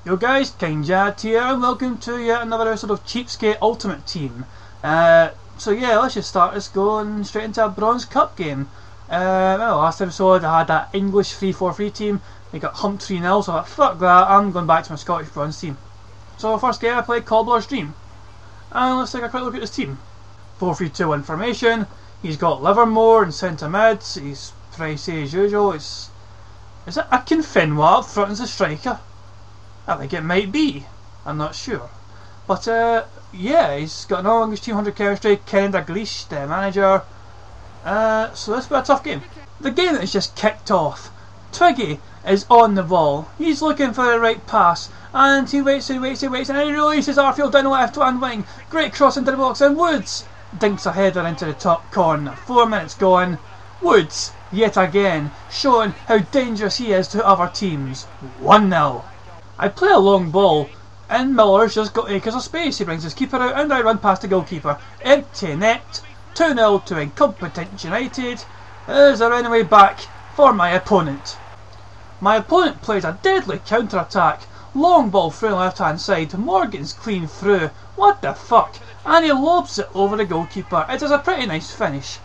Yo guys, Kingjad here and welcome to yet another episode of Cheapskate Ultimate Team. So yeah, let's just start this going straight into a Bronze Cup game. Well, last episode I had that English 3-4-3 team. They got humped 3-0, so I thought, fuck that, I'm going back to my Scottish Bronze team. So first game I played Cobbler's Dream. And let's take a quick look at his team. 4-3-2-1 formation. He's got Livermore in centre mid. He's pricey as usual. Is it Akinfenwa up front as a striker? I think it might be. I'm not sure. But yeah, he's got an all-English team, 100 chemistry. Ken Dalglish, the manager. So this will be a tough game. The game that is just kicked off. Twiggy is on the ball. He's looking for the right pass. And he waits, and he releases Arfield down the left-hand wing. Great cross into the box, and Woods dinks a header into the top corner. 4 minutes gone. Woods, yet again, showing how dangerous he is to other teams. 1-0. I play a long ball, and Miller's just got acres of space. He brings his keeper out, and I run past the goalkeeper. Empty net. 2-0 to Incompetent United. There's a runaway back for my opponent. My opponent plays a deadly counter-attack. Long ball through the left-hand side. Morgan's clean through. What the fuck? And he lobs it over the goalkeeper. It is a pretty nice finish.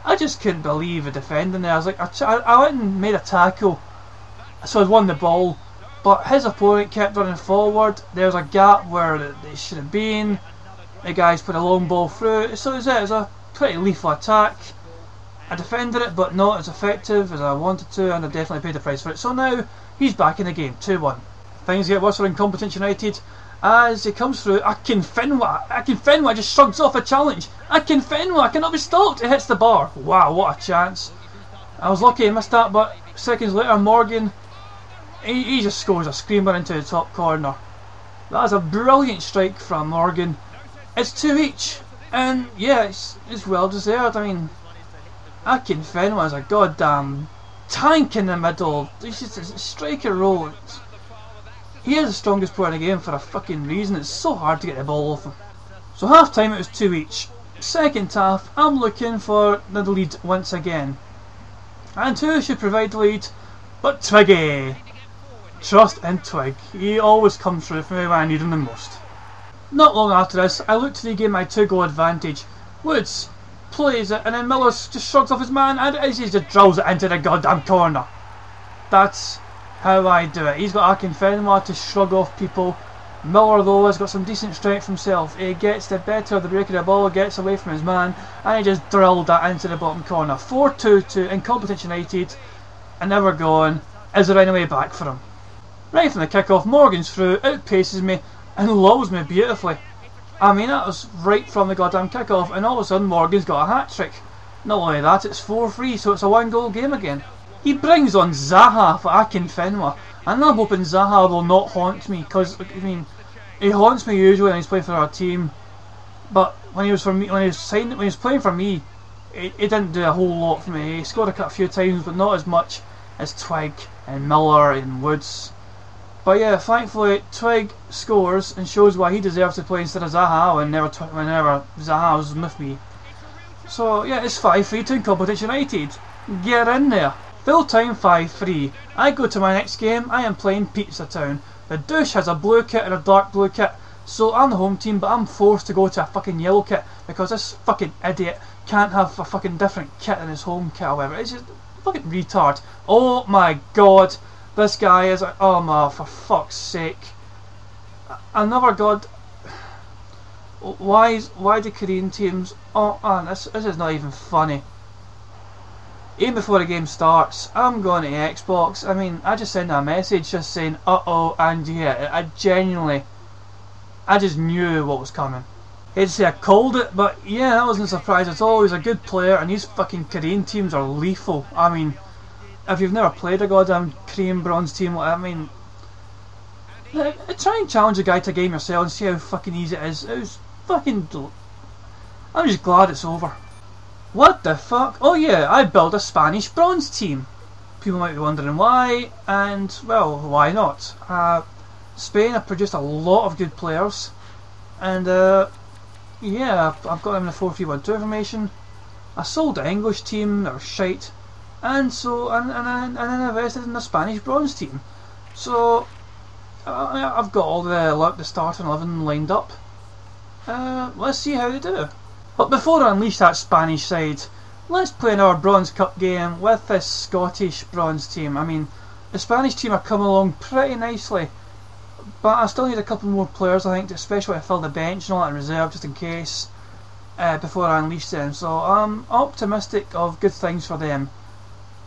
I just couldn't believe the defending there. I was like, I went and made a tackle, so I'd won the ball. But his opponent kept running forward. There's a gap where they should have been. The guys put a long ball through. So it was a pretty lethal attack. I defended it, but not as effective as I wanted to, and I definitely paid the price for it. So now he's back in the game, 2-1. Things get worse for Incompetent United as he comes through. Akinfenwa just shrugs off a challenge. Akinfenwa cannot be stopped. It hits the bar. Wow, what a chance. I was lucky I missed that, but seconds later Morgan, he just scores a screamer into the top corner. That is a brilliant strike from Morgan. It's 2 each, and yeah, it's well deserved. I mean, Akinfenwa is a goddamn tank in the middle. He's just a striker role. He is the strongest player in the game for a fucking reason. It's so hard to get the ball off him. So half time it was 2 each. Second half, I'm looking for the lead once again. And who should provide the lead but Twiggy? Trust in Twig. He always comes through for me when I need him the most. Not long after this, I look to regain my 2-goal advantage. Woods plays it, and then Miller just shrugs off his man, and he just drills it into the goddamn corner. That's how I do it. He's got Akinfenwa to shrug off people. Miller though has got some decent strength himself. He gets the better of the break of the ball, gets away from his man, and he just drilled that into the bottom corner. 4-2 to Incompetent United, and now we're going. Is there any way back for him? Right from the kick-off, Morgan's through, outpaces me, and lulls me beautifully. I mean, that was right from the goddamn kick-off, and all of a sudden Morgan's got a hat-trick. Not only that, it's 4-3, so it's a 1-goal game again. He brings on Zaha for Akinfenwa, and I'm hoping Zaha will not haunt me, because, I mean, he haunts me usually when he's playing for our team, but when he was playing for me, he didn't do a whole lot for me. He scored a few times, but not as much as Twig and Miller and Woods. But yeah, thankfully Twig scores and shows why he deserves to play instead of Zaha whenever Zaha was with me. So yeah, it's 5-3 to Incompetent United. Get in there. Full time 5-3. I go to my next game. I am playing Pizza Town. The douche has a blue kit and a dark blue kit, so I'm the home team, but I'm forced to go to a fucking yellow kit because this fucking idiot can't have a fucking different kit in his home kit or whatever. It's just fucking retard. Oh my god. This guy is like, oh my, for fuck's sake. Another god. Why do Korean teams, oh man, this is not even funny. Even before the game starts, I'm going to Xbox. I mean, I just sent a message just saying, uh-oh, and yeah, I just knew what was coming. Hate to say I called it, but yeah, that wasn't a surprise at all. He's a good player, and these fucking Korean teams are lethal. I mean, if you've never played a goddamn Korean bronze team, I mean, try and challenge a guy to a game yourself and see how fucking easy it is. It was fucking... I'm just glad it's over. What the fuck? Oh yeah, I built a Spanish bronze team. People might be wondering why, and well, why not? Spain have produced a lot of good players, and yeah, I've got them in a 4-3-1-2 formation. I sold the English team, they were shite, and so and then invested in the Spanish bronze team. So I've got all the starting 11 lined up. Let's see how they do. But before I unleash that Spanish side, let's play another Bronze Cup game with this Scottish bronze team. I mean, the Spanish team are coming along pretty nicely, but I still need a couple more players, I think, especially to fill the bench and all that in reserve just in case, before I unleash them. So I'm optimistic of good things for them.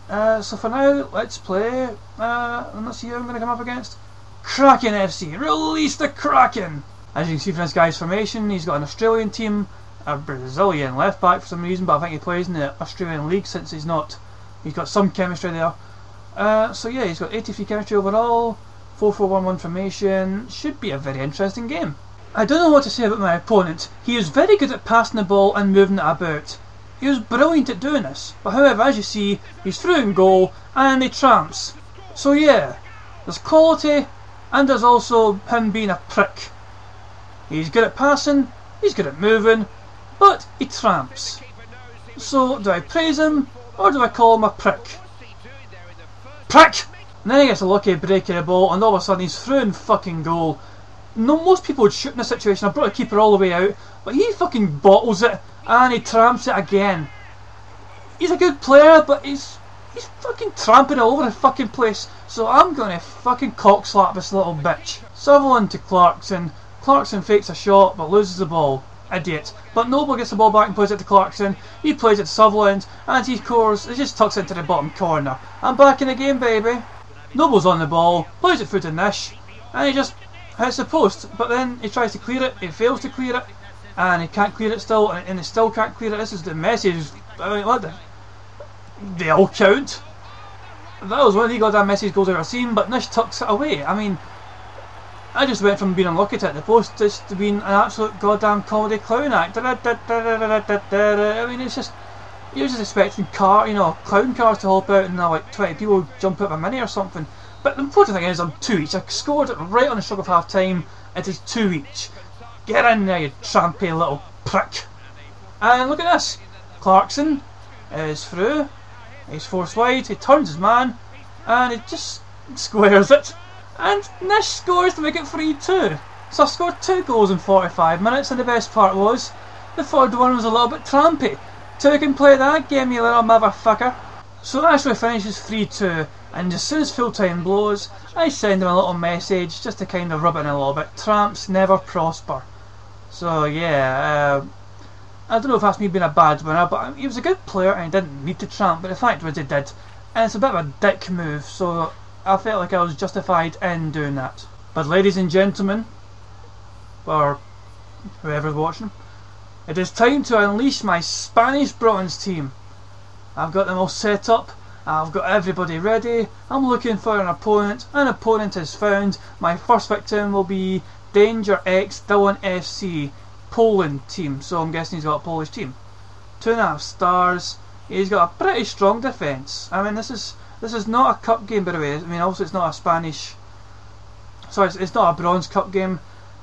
So for now, let's play, and let's see who I'm going to come up against. Kraken FC, release the Kraken! As you can see from this guy's formation, he's got an Australian team, a Brazilian left back for some reason, but I think he plays in the Australian League since he's got some chemistry there. So yeah, he's got 83 chemistry overall, 4-4-1-1 formation. Should be a very interesting game. I don't know what to say about my opponent. He is very good at passing the ball and moving it about. He was brilliant at doing this, but however, as you see, he's through in goal and he tramps. So yeah, there's quality and there's also him being a prick. He's good at passing, he's good at moving, but he tramps. So do I praise him or do I call him a prick? Prick! And then he gets a lucky break of the ball and all of a sudden he's through in fucking goal. No, most people would shoot in this situation. I brought the keeper all the way out, but he fucking bottles it and he tramps it again. He's a good player, but he's fucking tramping it all over the fucking place. So I'm gonna fucking cock slap this little bitch. Sutherland to Clarkson. Clarkson fakes a shot but loses the ball. Idiot. But Noble gets the ball back and plays it to Clarkson. He plays it to Sutherland and he scores. It just tucks it into the bottom corner. I'm back in the game, baby. Noble's on the ball, plays it through to Nish, and he just hits the post. But then he tries to clear it, he fails to clear it, and he can't clear it still, and he still can't clear it. This is the message. I mean, what they all count. That was one of the goddamn message goals I've ever seen, but Nish tucks it away. I mean, I just went from being unlucky to hit the post just to being an absolute goddamn comedy clown act. I mean, it's just, you're just expecting clown cars to hop out and like 20 people jump out of a mini or something. But the important thing is I'm 2 each. I scored it right on the stroke of half time. It is 2 each. Get in there, you trampy little prick. And look at this. Clarkson is through. He's forced wide. He turns his man. And he just squares it. And Nish scores to make it 3-2. So I scored 2 goals in 45 minutes, and the best part was the third one was a little bit trampy. So you can play that game, you little motherfucker. So it actually finishes 3-2, and as soon as full time blows, I send him a little message just to kind of rub it in a little bit. Tramps never prosper. So yeah, I don't know if that's me being a bad winner, but he was a good player and he didn't need to tramp, but the fact was he did. And it's a bit of a dick move, so I felt like I was justified in doing that. But ladies and gentlemen, or whoever's watching, it is time to unleash my Spanish bronze team. I've got them all set up, I've got everybody ready, I'm looking for an opponent. An opponent is found. My first victim will be Danger X Dylan FC, Poland team, so I'm guessing he's got a Polish team. 2.5 stars, he's got a pretty strong defence. I mean, this is not a cup game, by the way. I mean, also it's not a Spanish, sorry, it's not a bronze cup game.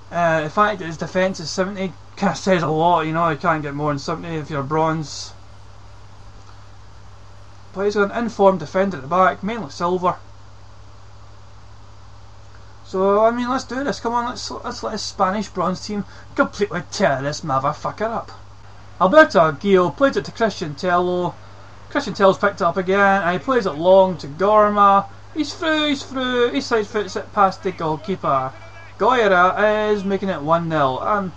The fact that his defence is 70 kind of says a lot, you know. You can't get more than 70 if you're bronze. But he's got an informed defender at the back, mainly silver. So I mean, let's do this. Come on, let's let his Spanish bronze team completely tear this motherfucker up. Alberto Aguillo plays it to Christian Tello. Christian Tello's picked it up again, and he plays it long to Gorma. He's through. He side foots it past the goalkeeper. Goyera is making it 1-0. I'm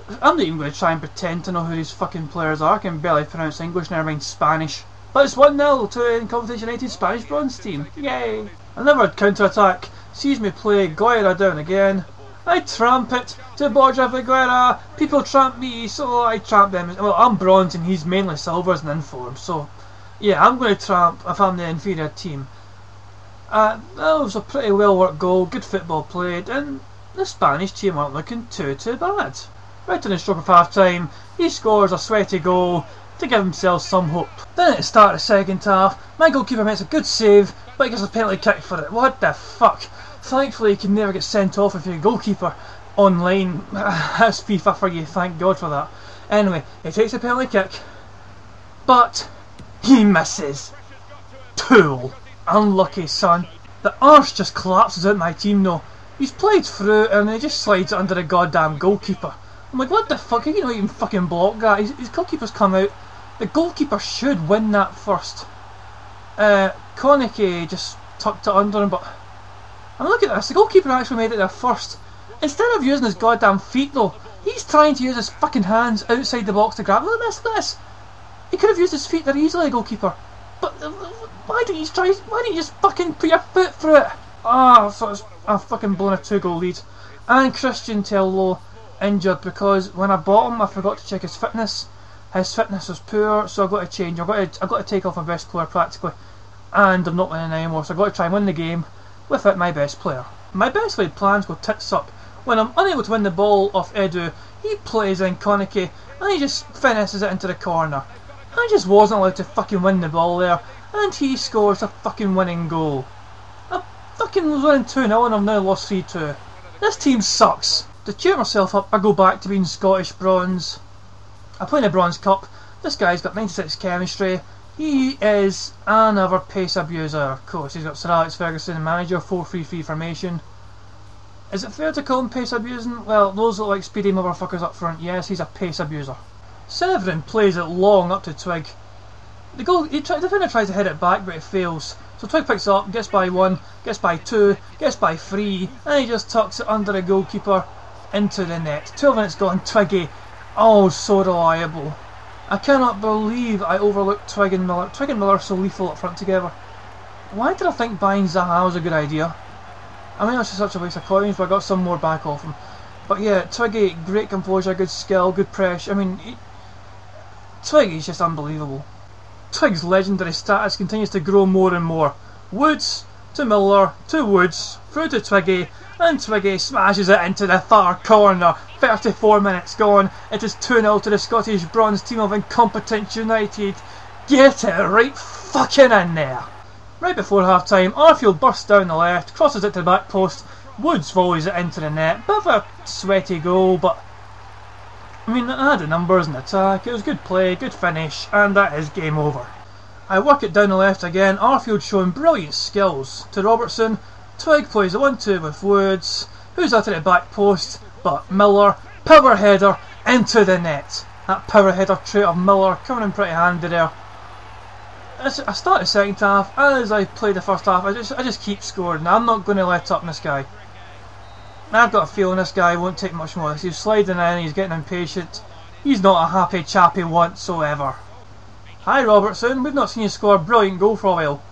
not even going to try and pretend to know who these fucking players are. I can barely pronounce English, never mind Spanish. But it's 1-0 to the Competition United Spanish bronze team. Yay! Another counter-attack sees me play Goyera down again. I tramp it to Borja Figuera. People tramp me, so I tramp them. Well, I'm bronze and he's mainly silvers and informed. So yeah, I'm going to tramp if I'm the inferior team. That was a pretty well worked goal, good football played, and the Spanish team aren't looking too bad. Right on the stroke of half time, he scores a sweaty goal to give himself some hope. Then at the start of the second half, my goalkeeper makes a good save, but he gets a penalty kick for it. What the fuck? Thankfully, you can never get sent off if you're a goalkeeper online. That's FIFA for you, thank God for that. Anyway, he takes a penalty kick, but he misses. Tool. Unlucky son. The arse just collapses out my team though. He's played through and he just slides it under the goddamn goalkeeper. I'm like, what the fuck? You not even fucking block that. His goalkeeper's come out. The goalkeeper should win that first. Konecki just tucked it under him, but I mean, look at this. The goalkeeper actually made it there first. Instead of using his goddamn feet though, he's trying to use his fucking hands outside the box to grab. Look at this, look at this. He could have used his feet there easily, the goalkeeper. But why don't you try? Why don't you just fucking put your foot through it? Ah, so I've fucking blown a 2-goal lead. And Christian Tello injured because when I bought him, I forgot to check his fitness. His fitness was poor, so I've got to change. I've got to take off my best player practically, and I'm not winning anymore. So I've got to try and win the game without my best player. My best laid plans go tits up when I'm unable to win the ball off Edu. He plays in Konecki and he just finishes it into the corner. I just wasn't allowed to fucking win the ball there, and he scores a fucking winning goal. I fucking was winning 2-0 and I've now lost 3-2. This team sucks. To cheer myself up, I go back to being Scottish bronze. I play in the Bronze Cup. This guy's got 96 chemistry. He is another pace abuser. Of course, he's got Sir Alex Ferguson, manager, 4-3-3 formation. Is it fair to call him pace abusing? Well, those look like speedy motherfuckers up front. Yes, he's a pace abuser. Severin plays it long up to Twig. The defender tries to hit it back, but it fails. So Twig picks it up, gets by 1, gets by 2, gets by 3, and he just tucks it under the goalkeeper into the net. 12 minutes gone, Twiggy. Oh, so reliable. I cannot believe I overlooked Twig and Miller. Twig and Miller are so lethal up front together. Why did I think buying Zaha was a good idea? I mean, that's just such a waste of coins, but I got some more back off him. But yeah, Twiggy, great composure, good skill, good pressure. I mean, Twiggy's just unbelievable. Twig's legendary status continues to grow more and more. Woods to Miller to Woods through to Twiggy, and Twiggy smashes it into the far corner. 34 minutes gone. It is 2-0 to the Scottish Bronze team of incompetent United. Get it right fucking in there. Right before half time, Arfield bursts down the left, crosses it to the back post. Woods volleys it into the net. Bit of a sweaty goal, but I mean, I had the numbers in the attack. It was good play, good finish, and that is game over. I work it down the left again. Arfield showing brilliant skills to Robertson. Twig plays a 1-2 with Woods, who's at the back post, but Miller, power header into the net. That power header trait of Miller coming in pretty handy there. As I start the second half, as I play the first half, I just keep scoring. I'm not going to let up on this guy. I've got a feeling this guy won't take much more. He's sliding in, he's getting impatient. He's not a happy chappy whatsoever. Hi Robertson, we've not seen you score a brilliant goal for a while.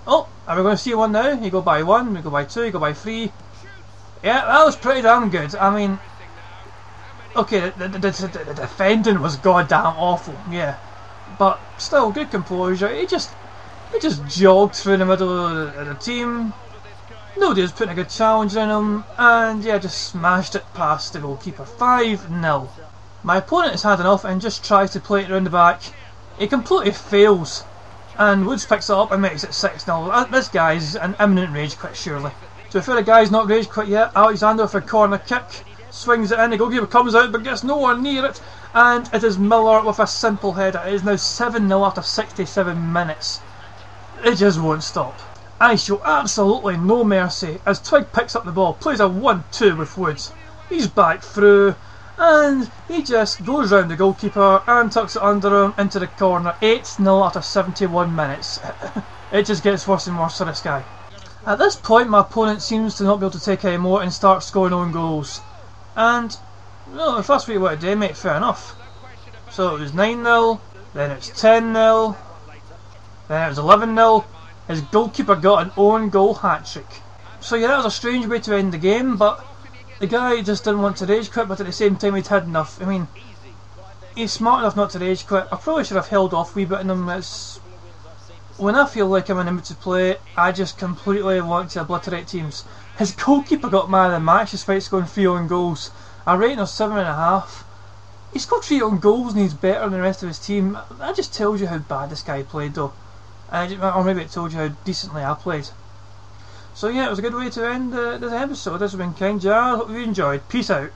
Oh, are we going to see one now? You go by 1, we go by 2, you go by 3. Yeah, that was pretty damn good. I mean, okay, the defending was goddamn awful, yeah. But still, good composure. He just jogged through the middle of the team. Nobody was putting a good challenge in him, and yeah, just smashed it past the goalkeeper. 5-0. My opponent has had enough and just tries to play it around the back. He completely fails, and Woods picks it up and makes it 6-0. This guy's an imminent rage quit, surely. So if the guy's not rage quit yet, Alexander for a corner kick, swings it in, the goalkeeper comes out but gets nowhere near it, and it is Miller with a simple header. It is now 7-0 after 67 minutes. It just won't stop. I show absolutely no mercy as Twig picks up the ball, plays a 1-2 with Woods. He's back through, and he just goes round the goalkeeper and tucks it under him into the corner. 8-0 after 71 minutes. It just gets worse and worse for this guy. At this point, my opponent seems to not be able to take any more and start scoring own goals. And, well, if that's what you want to do, mate, fair enough. So it was 9-0, then it's 10-0, then it was 11-0. His goalkeeper got an own goal hat-trick. So yeah, that was a strange way to end the game, but the guy just didn't want to rage quit, but at the same time he'd had enough. I mean, he's smart enough not to rage quit. I probably should have held off a wee bit in him. When I feel like I'm in the mood to play, I just completely want to obliterate teams. His goalkeeper got man of the match despite scoring 3 own goals. A rating of 7.5. He scored 3 own goals and he's better than the rest of his team. That just tells you how bad this guy played though. Or maybe it told you how decently I played. So yeah, it was a good way to end this episode. This has been King Jar. Hope you enjoyed. Peace out.